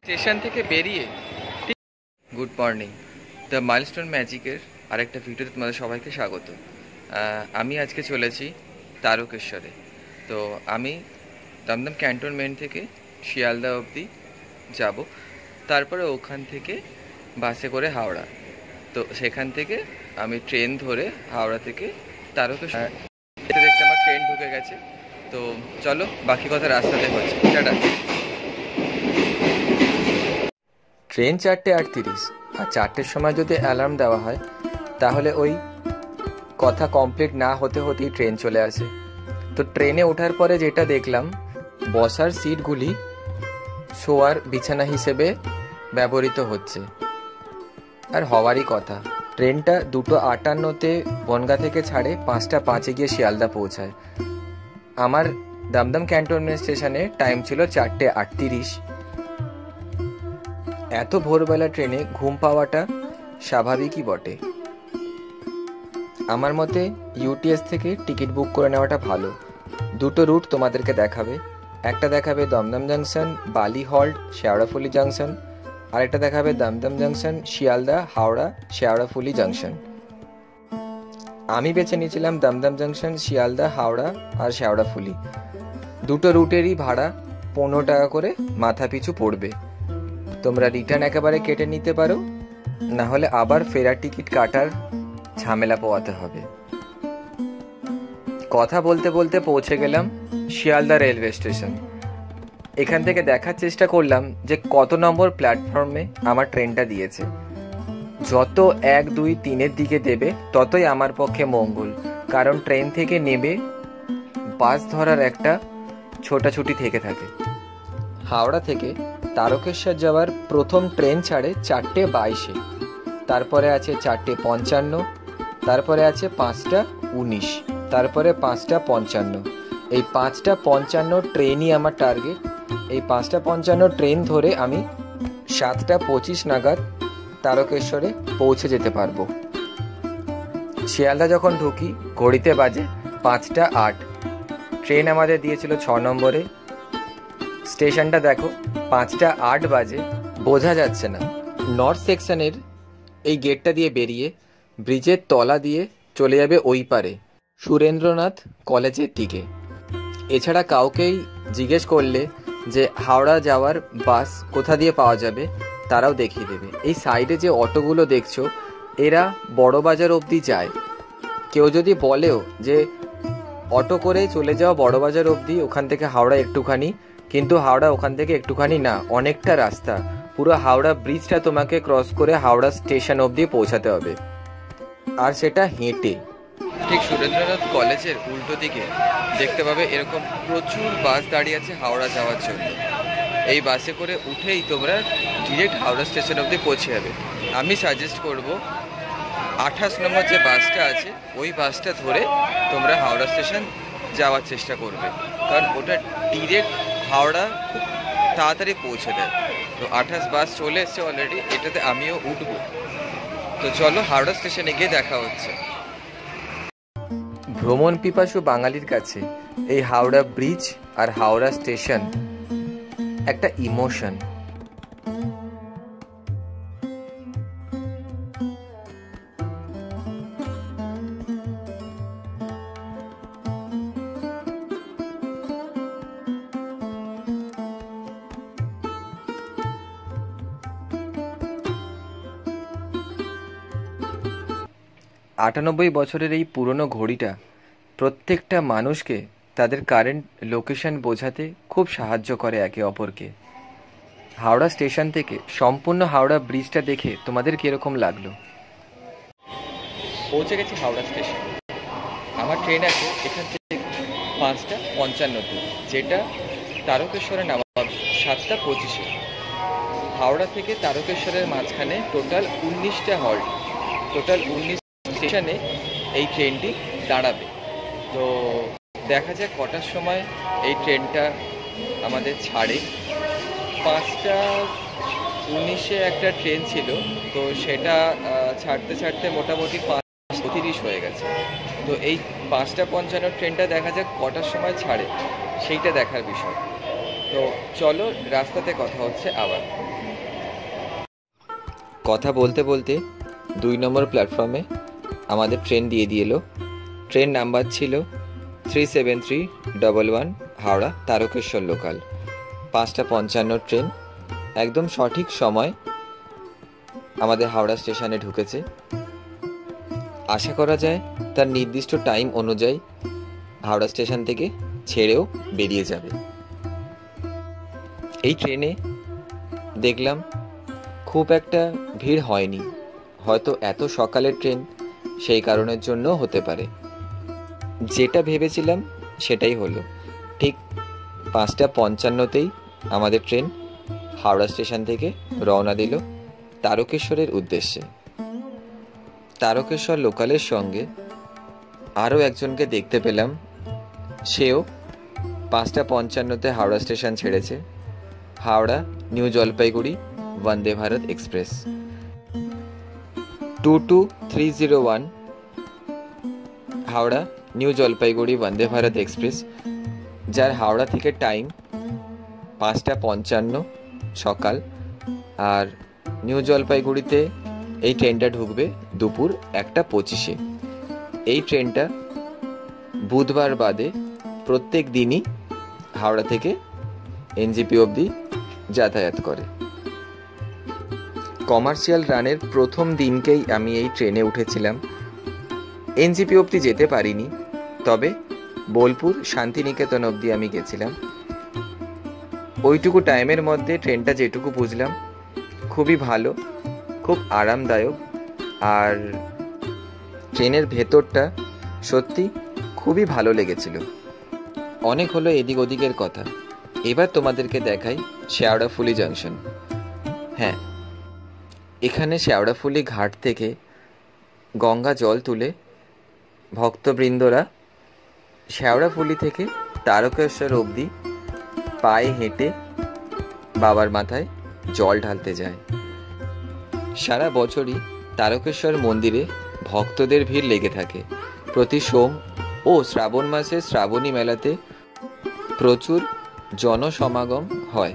Station থেকে বেরিয়ে good morning, the milestone ম্যাজিকের আরেকটা ভিডিওতে তোমাদের সবাইকে স্বাগত। আমি আজকে চলেছি তারকেশ্বরে। তো আমি দমদম ক্যান্টনমেন্ট থেকে শিয়ালদা অবধি যাব, তারপরে ওখান থেকে বাসে করে হাওড়া। তো সেখান থেকে আমি ট্রেন ধরে হাওড়া থেকে তারকেশ্বর দেখতে আমার ট্রেন ঢুকে গেছে। তো চলো বাকি কথা রাস্তাতে হচ্ছে। টাটা। ট্রেন 4:38, আর 4টের সময় যদি অ্যালার্ম দেওয়া হয় তাহলে ওই কথা কমপ্লিট না হতে হতেই ট্রেন চলে আসে। তো ট্রেনে ওঠার পরে যেটা দেখলাম, বসার সিটগুলি শোয়ার বিছানা হিসেবে ব্যবহৃত হচ্ছে, আর হওয়ারই কথা। ট্রেনটা 2:58-তে বনগাঁ থেকে ছাড়ে, 5:05-এ গিয়ে শিয়ালদা পৌঁছায়। আমার দমদম ক্যান্টনমেন্ট স্টেশনে টাইম ছিল 4:38। এত ভোরবেলা ট্রেনে ঘুম পাওয়াটা স্বাভাবিকই বটে। আমার মতে ইউটিএস থেকে টিকিট বুক করে নেওয়াটা ভালো। দুটো রুট তোমাদেরকে দেখাবে। একটা দেখাবে দমদম জাংশন বালি হল্ট শেওড়াফুলি জাংশন, আর একটা দেখাবে দমদম জাংশন শিয়ালদা হাওড়া শেওড়াফুলি জাংশন। আমি বেছে নিয়েছিলাম দমদম জাংশন শিয়ালদা হাওড়া আর শেওড়াফুলি। দুটো রুটেরই ভাড়া 15 টাকা করে মাথা পিছু পড়বে। তোমরা রিটার্ন একেবারে কেটে নিতে পারো, না হলে আবার ফেরার টিকিট কাটার ঝামেলা পোয়াতে হবে। কথা বলতে বলতে পৌঁছে গেলাম শিয়ালদা রেলওয়ে স্টেশন। এখান থেকে দেখার চেষ্টা করলাম যে কত নম্বর প্ল্যাটফর্মে আমার ট্রেনটা দিয়েছে। যত 1, 2, 3-এর দিকে দেবে ততই আমার পক্ষে মঙ্গল, কারণ ট্রেন থেকে নেমে বাস ধরার একটা ছোটাছুটি থেকে থাকে। হাওড়া থেকে তারকেশ্বর যাওয়ার প্রথম ট্রেন ছাড়ে 4:22-এ, তারপরে আছে 4:55, তারপরে আছে 5:19, তারপরে 5:55। এই 5:55 ট্রেনই আমার টার্গেট। এই 5:55 ট্রেন ধরে আমি 7:25 নাগাদ তারকেশ্বরে পৌঁছে যেতে পারবো। শিয়ালদা যখন ঢুকি ঘড়িতে বাজে 5:08। ট্রেন আমাদের দিয়েছিল 6 নম্বরে। স্টেশনটা দেখো, 5:08 বাজে, বোঝা যাচ্ছে না। নর্থ সেকশনের এই গেটটা দিয়ে বেরিয়ে ব্রিজের তলা দিয়ে চলে যাবে ওই পারে সুরেন্দ্রনাথ কলেজের দিকে। এছাড়া কাউকেই জিজ্ঞেস করলে যে হাওড়া যাওয়ার বাস কোথা দিয়ে পাওয়া যাবে, তারাও দেখিয়ে দেবে। এই সাইডে যে অটোগুলো দেখছো, এরা বড়বাজার অবধি যায়। কেউ যদি বলেও যে অটো করে চলে যাও বড়বাজার অবধি, ওখান থেকে হাওড়া একটুখানি, কিন্তু হাওড়া ওখান থেকে একটুখানি না, অনেকটা রাস্তা। পুরো হাওড়া ব্রিজটা তোমাকে ক্রস করে হাওড়া স্টেশন অবধি পৌঁছাতে হবে, আর সেটা হেঁটে। ঠিক সুরেন্দ্রনাথ কলেজের উল্টো দিকে দেখতে পাবে এরকম প্রচুর বাস দাঁড়িয়ে আছে হাওড়া যাওয়ার জন্য। এই বাসে করে উঠেই তোমরা ডিরেক্ট হাওড়া স্টেশন অবধি পৌঁছে যাবে। আমি সাজেস্ট করব 28 নম্বর যে বাসটা আছে, ওই বাসটা ধরে তোমরা হাওড়া স্টেশন যাওয়ার চেষ্টা করবে, কারণ ওটা ডিরেক্ট হাওড়া খুব তাড়াতাড়ি পৌঁছে দেয়। তো 28 বাস চলে এসছে অলরেডি, এটাতে আমিও উঠবো। তো চলো হাওড়া স্টেশনে গিয়ে দেখা হচ্ছে। ভ্রমণ পিপাসু বাঙালির কাছে এই হাওড়া ব্রিজ আর হাওড়া স্টেশন একটা ইমোশন। 98 বছরের এই পুরনো ঘড়িটা প্রত্যেকটা মানুষকে তাদের কারেন্ট লোকেশন বোঝাতে খুব সাহায্য করে একে অপরকে। হাওড়া স্টেশন থেকে সম্পূর্ণ হাওড়া ব্রিজটা দেখে তোমাদের কীরকম লাগলো? পৌঁছে গেছি হাওড়া স্টেশন। আমার ট্রেন আছে এখান থেকে 5:55, যেটা তারকেশ্বরে নামাবে 7:25। হাওড়া থেকে তারকেশ্বরের মাঝখানে টোটাল 19টা হল্ট, টোটাল 19 স্টেশনে এই ট্রেনটি দাঁড়াবে। তো দেখা যাক কটার সময় এই ট্রেনটা আমাদের ছাড়ে। 5:19 একটা ট্রেন ছিল, তো সেটা ছাড়তে ছাড়তে মোটামুটি 5:30 হয়ে গেছে। তো এই 5:55 ট্রেনটা দেখা যাক কটার সময় ছাড়ে, সেইটা দেখার বিষয়। তো চলো, রাস্তাতে কথা হচ্ছে আবার। কথা বলতে বলতে 2 নম্বর প্ল্যাটফর্মে আমাদের ট্রেন দিয়ে এলো। ট্রেন নাম্বার ছিল 37311, হাওড়া তারকেশ্বর লোকাল। 5:55 ট্রেন, একদম সঠিক সময় আমাদের হাওড়া স্টেশনে ঢুকেছে। আশা করা যায় তার নির্দিষ্ট টাইম অনুযায়ী হাওড়া স্টেশন থেকে ছেড়েও বেরিয়ে যাবে। এই ট্রেনে দেখলাম খুব একটা ভিড় হয়নি, হয়তো এত সকালের ট্রেন সেই কারণের জন্য হতে পারে। যেটা ভেবেছিলাম সেটাই হলো, ঠিক 5:55তেই আমাদের ট্রেন হাওড়া স্টেশন থেকে রওনা দিল তারকেশ্বরের উদ্দেশ্যে। তারকেশ্বর লোকালের সঙ্গে আরও একজনকে দেখতে পেলাম, সেও 5:55তে হাওড়া স্টেশন ছেড়েছে। Howrah new Jalpaiguri Vande Bharat express 22301, Howrah new Jalpaiguri Vande Bharat express, যার হাওড়া থেকে টাইম 5:55 সকাল, আর নিউ জলপাইগুড়িতে এই ট্রেনটা ঢুকবে দুপুর 1:25। এই ট্রেনটা বুধবার বাদে প্রত্যেক দিনই হাওড়া থেকে এনজেপি অবধি যাতায়াত করে। কমার্শিয়াল রানের প্রথম দিনকেই আমি এই ট্রেনে উঠেছিলাম। এনজেপি অবধি যেতে পারিনি, তবে বোলপুর শান্তিনিকেতন অবধি আমি গেছিলাম। ওইটুকু টাইমের মধ্যে ট্রেনটা যেটুকু বুঝলাম খুবই ভালো, খুব আরামদায়ক, আর ট্রেনের ভেতরটা সত্যি খুবই ভালো লেগেছিল। অনেক হলো এদিক ওদিকের কথা, এবার তোমাদেরকে দেখাই শেওড়াফুলি জাংশন। হ্যাঁ, এখানে শেওড়াফুলি ঘাট থেকে গঙ্গা জল তুলে ভক্তবৃন্দরা শেওড়াফুলি থেকে তারকেশ্বর অবধি পায়ে হেঁটে বাবার মাথায় জল ঢালতে যায়। সারা বছরই তারকেশ্বর মন্দিরে ভক্তদের ভিড় লেগে থাকে। প্রতি সোম ও শ্রাবণ মাসে শ্রাবণী মেলাতে প্রচুর জনসমাগম হয়।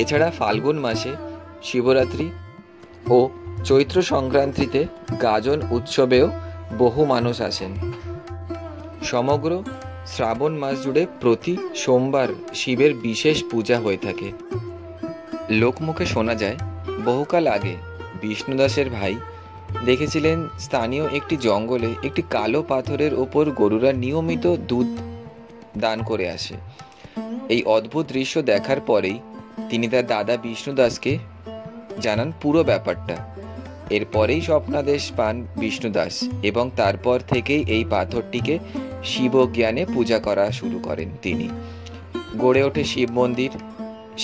এছাড়া ফাল্গুন মাসে শিবরাত্রি ও চৈত্র সংক্রান্তিতে গাজন উৎসবেও বহু মানুষ আসেন। সমগ্র শ্রাবণ মাস জুড়ে প্রতি সোমবার শিবের বিশেষ পূজা হয়ে থাকে। লোকমুখে শোনা যায়, বহুকাল আগে বিষ্ণুদাসের ভাই দেখেছিলেন স্থানীয় একটি জঙ্গলে একটি কালো পাথরের ওপর গরুরা নিয়মিত দুধ দান করে আসে। এই অদ্ভুত দৃশ্য দেখার পরেই তিনি তার দাদা বিষ্ণুদাসকে জানান পুরো ব্যাপারটা। এরপরেই স্বপ্নাদেশ পান বিষ্ণুদাস এবং তারপর থেকেই এই পাথরটিকে শিব জ্ঞানে পূজা করা শুরু করেন তিনি। গড়ে ওঠে শিব মন্দির।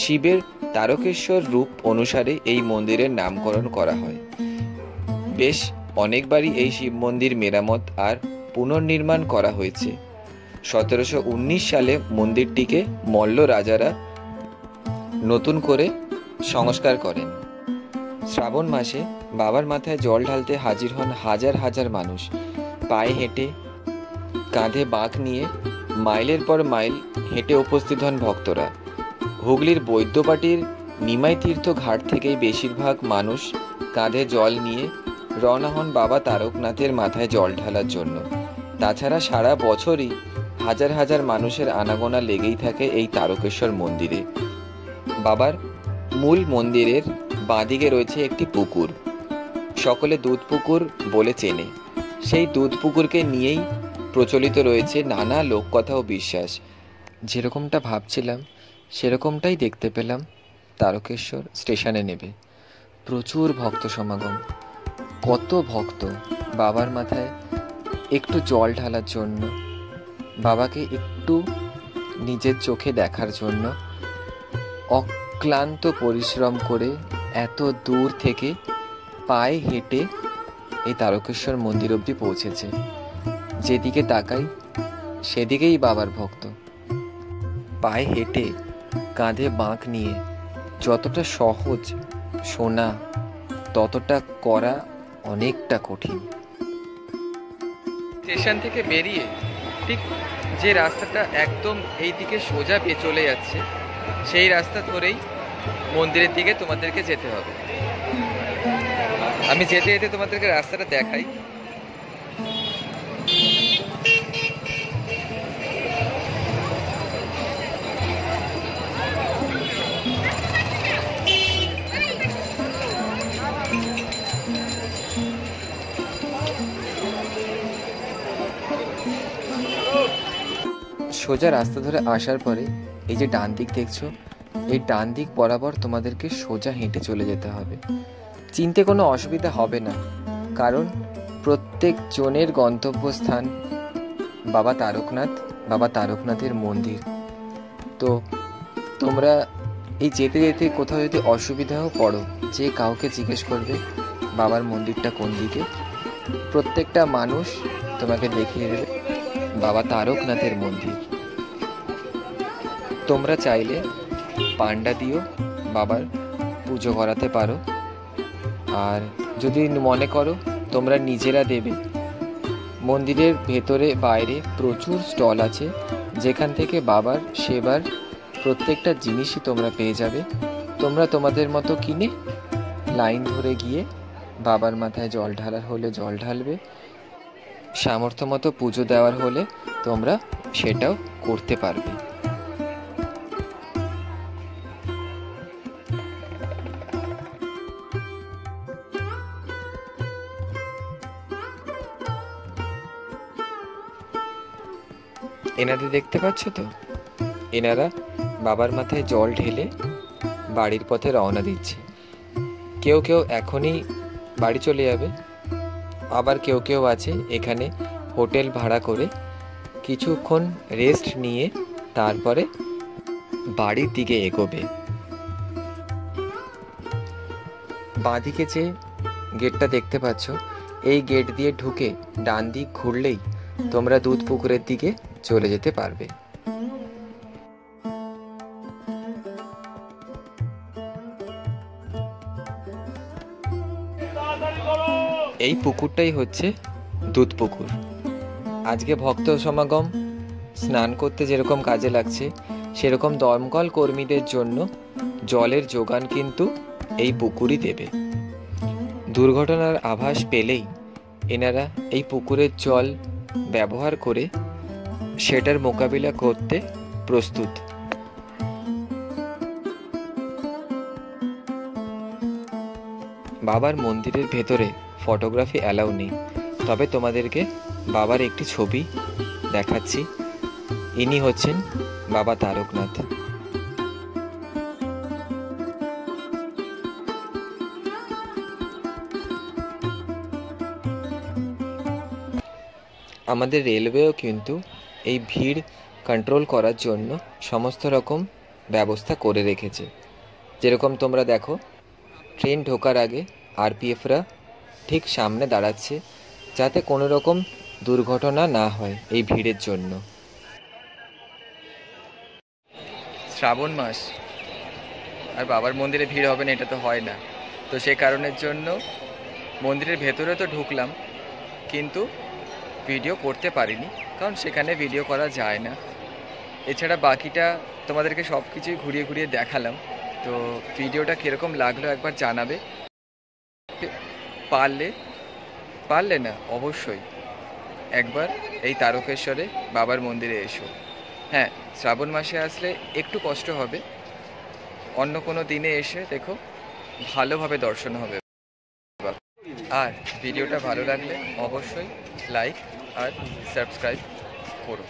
শিবের তারকেশ্বর রূপ অনুসারে এই মন্দিরের নামকরণ করা হয়। বেশ অনেকবারই এই শিব মন্দির মেরামত আর পুনর্নির্মাণ করা হয়েছে। 1719 সালে মন্দিরটিকে মল্ল রাজারা নতুন করে সংস্কার করেন। শ্রাবণ মাসে বাবার মাথায় জল ঢালতে হাজির হন হাজার হাজার মানুষ। পায়ে হেঁটে, কাঁধে বাঁক নিয়ে মাইলের পর মাইল হেঁটে উপস্থিত হন ভক্তরা। হুগলির বৈদ্যবাটির নিমাই তীর্থ ঘাট থেকেই বেশিরভাগ মানুষ কাঁধে জল নিয়ে রওনা হন বাবা তারকনাথের মাথায় জল ঢালার জন্য। তাছাড়া সারা বছরই হাজার হাজার মানুষের আনাগোনা লেগেই থাকে এই তারকেশ্বর মন্দিরে। বাবার মূল মন্দিরের বাঁদিকে রয়েছে একটি পুকুর, সকলে দুধ পুকুর বলে চেনে। সেই দুধ পুকুরকে নিয়েই প্রচলিত রয়েছে নানা লোককথা ও বিশ্বাস। যেরকমটা ভাবছিলাম সেরকমটাই দেখতে পেলাম তারকেশ্বর স্টেশনে নেবে। প্রচুর ভক্ত সমাগম, কত ভক্ত বাবার মাথায় একটু জল ঢালার জন্য। বাবাকে একটু নিজের চোখে দেখার জন্য অক্লান্ত পরিশ্রম করে এত দূর থেকে পায়ে হেঁটে এই তারকেশ্বর মন্দির অবধি পৌঁছেছে। যেদিকে তাকাই সেদিকেই বাবার ভক্ত। পায়ে হেঁটে কাঁধে বাঁক নিয়ে যতটা সহজ শোনা ততটা করা অনেকটা কঠিন। স্টেশন থেকে বেরিয়ে ঠিক যে রাস্তাটা একদম এই দিকে সোজা পেয়ে চলে যাচ্ছে, সেই রাস্তা ধরেই মন্দিরের দিকে তোমাদেরকে যেতে হবে। আমি যেতে যেতে তোমাদেরকে রাস্তাটা দেখাই। সোজা রাস্তা ধরে আসার পরে এই যে ডান দিক দেখছো, এই ডান দিক বরাবর তোমাদেরকে সোজা হেঁটে চলে যেতে হবে। চিনতে কোনো অসুবিধা হবে না, কারণ প্রত্যেক জনের গন্তব্যস্থান বাবা তারকনাথ, বাবা তারকনাথের মন্দির। তো তোমরা এই যেতে যেতে কোথাও যদি অসুবিধাও পড়ো, যে কাউকে জিজ্ঞেস করবে বাবার মন্দিরটা কোন দিকে, প্রত্যেকটা মানুষ তোমাকে দেখিয়ে দেবে বাবা তারকনাথের মন্দির। তোমরা চাইলে পান্ডা দিও বাবার পুজো করাতে পারো, আর যদি মনে করো তোমরা নিজেরা দেবে, মন্দিরের ভেতরে বাইরে প্রচুর স্টল আছে যেখান থেকে বাবার সেবার প্রত্যেকটা জিনিসই তোমরা পেয়ে যাবে। তোমরা তোমাদের মতো কিনে লাইন ধরে গিয়ে বাবার মাথায় জল ঢালার হলে জল ঢালবে, সামর্থ্য মতো পুজো দেওয়ার হলে তোমরা সেটাও করতে পারবে। এনাদের দেখতে পাচ্ছ তো, এনারা বাবার মাথায় জল ঢেলে বাড়ির পথে রওনা দিচ্ছে। কেউ কেউ এখনই বাড়ি চলে যাবে, আবার কেউ কেউ আছে এখানে হোটেল ভাড়া করে কিছুক্ষণ রেস্ট নিয়ে তারপরে বাড়ির দিকে এগোবে। বাঁদিকে যে গেটটা দেখতে পাচ্ছ, এই গেট দিয়ে ঢুকে ডান দিক ঘুরলেই তোমরা দুধ পুকুরের দিকে চলে যেতে পারবে। এই পুকুরটাই হচ্ছে দুধ পুকুর। আজকে ভক্ত সমাগম স্নান করতে যেরকম কাজে লাগছে, সেরকম দমকল কর্মীদের জন্য জলের যোগান কিন্তু এই পুকুরই দেবে। দুর্ঘটনার আভাস পেলেই এনারা এই পুকুরের জল ব্যবহার করে সেটার মোকাবিলা করতে প্রস্তুত। বাবার মন্দিরের ভেতরে ফটোগ্রাফি অ্যালাউ নেই, তবে তোমাদেরকে বাবার একটি ছবি দেখাচ্ছি। ইনি হচ্ছেন বাবা তারকনাথ। আমাদের রেলওয়েও কিন্তু এই ভিড় কন্ট্রোল করার জন্য সমস্ত রকম ব্যবস্থা করে রেখেছে। যেরকম তোমরা দেখো, ট্রেন ঢোকার আগে আরপিএফরা ঠিক সামনে দাঁড়াচ্ছে যাতে কোনো রকম দুর্ঘটনা না হয় এই ভিড়ের জন্য। শ্রাবণ মাস আর বাবার মন্দিরে ভিড় হবে না এটা তো হয় না, তো সে কারণের জন্য মন্দিরের ভেতরে তো ঢুকলাম কিন্তু ভিডিও করতে পারিনি, কারণ সেখানে ভিডিও করা যায় না। এছাড়া বাকিটা তোমাদেরকে সব কিছুই ঘুরিয়ে ঘুরিয়ে দেখালাম। তো ভিডিওটা কীরকম লাগলো একবার জানাবে। পারলে না অবশ্যই একবার এই তারকেশ্বরে বাবার মন্দিরে এসো। হ্যাঁ, শ্রাবণ মাসে আসলে একটু কষ্ট হবে, অন্য কোনো দিনে এসে দেখো ভালোভাবে দর্শন হবে। আর ভিডিওটা ভালো লাগলে অবশ্যই লাইক আর সাবস্ক্রাইব করো।